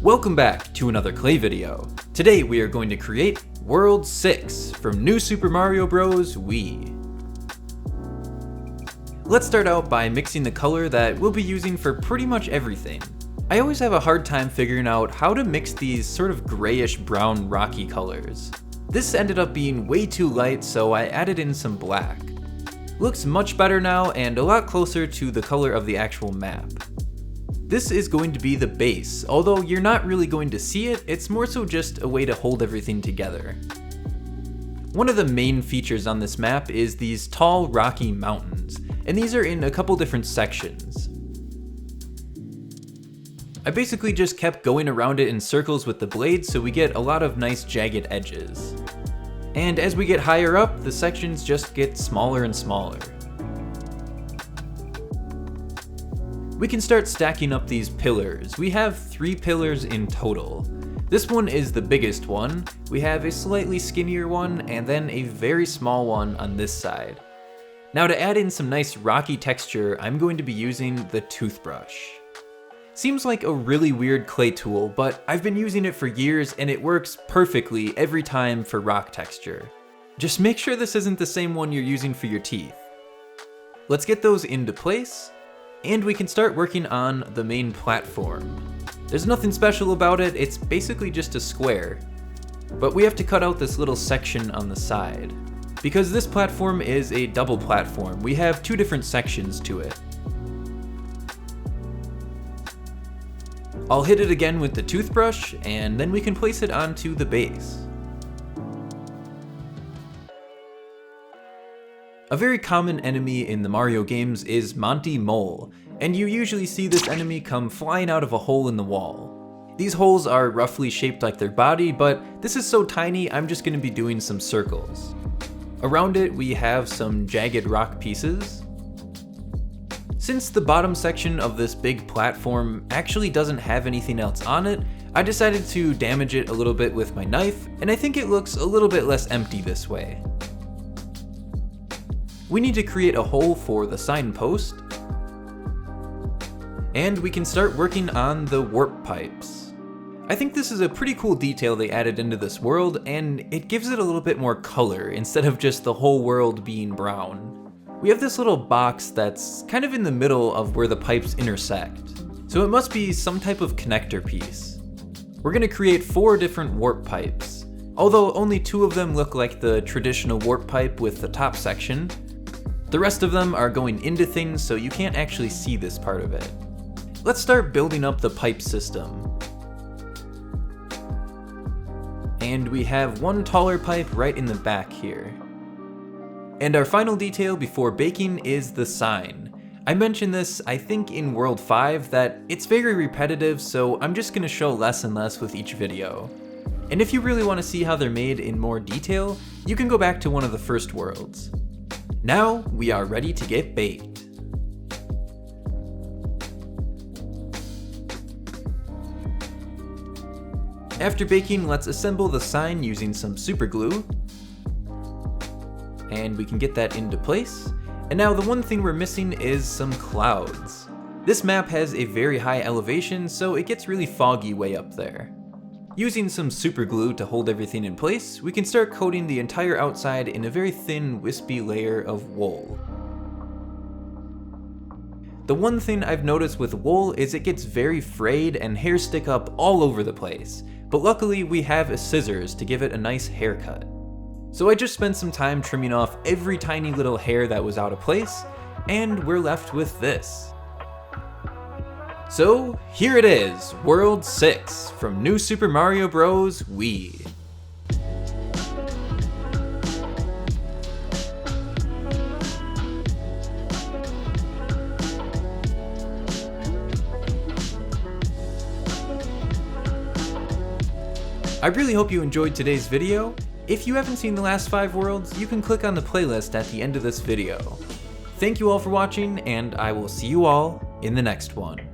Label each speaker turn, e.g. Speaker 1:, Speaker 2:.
Speaker 1: Welcome back to another clay video. Today we are going to create World 6 from New Super Mario Bros. Wii. Let's start out by mixing the color that we'll be using for pretty much everything. I always have a hard time figuring out how to mix these sort of grayish brown rocky colors. This ended up being way too light, so I added in some black. Looks much better now and a lot closer to the color of the actual map. This is going to be the base, although you're not really going to see it, it's more so just a way to hold everything together. One of the main features on this map is these tall rocky mountains, and these are in a couple different sections. I basically just kept going around it in circles with the blade so we get a lot of nice jagged edges. And as we get higher up, the sections just get smaller and smaller. We can start stacking up these pillars. We have 3 pillars in total. This one is the biggest one, we have a slightly skinnier one, and then a very small one on this side. Now to add in some nice rocky texture, I'm going to be using the toothbrush. Seems like a really weird clay tool, but I've been using it for years and it works perfectly every time for rock texture. Just make sure this isn't the same one you're using for your teeth. Let's get those into place. And we can start working on the main platform. There's nothing special about it, it's basically just a square. But we have to cut out this little section on the side. Because this platform is a double platform, we have 2 different sections to it. I'll hit it again with the toothbrush, and then we can place it onto the base. A very common enemy in the Mario games is Monty Mole, and you usually see this enemy come flying out of a hole in the wall. These holes are roughly shaped like their body, but this is so tiny I'm just going to be doing some circles. Around it we have some jagged rock pieces. Since the bottom section of this big platform actually doesn't have anything else on it, I decided to damage it a little bit with my knife, and I think it looks a little bit less empty this way. We need to create a hole for the signpost, and we can start working on the warp pipes. I think this is a pretty cool detail they added into this world, and it gives it a little bit more color instead of just the whole world being brown. We have this little box that's kind of in the middle of where the pipes intersect, so it must be some type of connector piece. We're going to create 4 different warp pipes, although only 2 of them look like the traditional warp pipe with the top section. The rest of them are going into things, so you can't actually see this part of it. Let's start building up the pipe system. And we have 1 taller pipe right in the back here. And our final detail before baking is the sign. I mentioned this, I think in World 5, that it's very repetitive, so I'm just going to show less and less with each video. And if you really want to see how they're made in more detail, you can go back to one of the first worlds. Now we are ready to get baked. After baking, let's assemble the sign using some super glue. And we can get that into place. And now the one thing we're missing is some clouds. This map has a very high elevation, so it gets really foggy way up there. Using some super glue to hold everything in place, we can start coating the entire outside in a very thin, wispy layer of wool. The one thing I've noticed with wool is it gets very frayed and hairs stick up all over the place, but luckily we have a scissors to give it a nice haircut. So I just spent some time trimming off every tiny little hair that was out of place, and we're left with this. So here it is, World 6 from New Super Mario Bros. Wii. I really hope you enjoyed today's video. If you haven't seen the last 5 worlds, you can click on the playlist at the end of this video. Thank you all for watching, and I will see you all in the next one.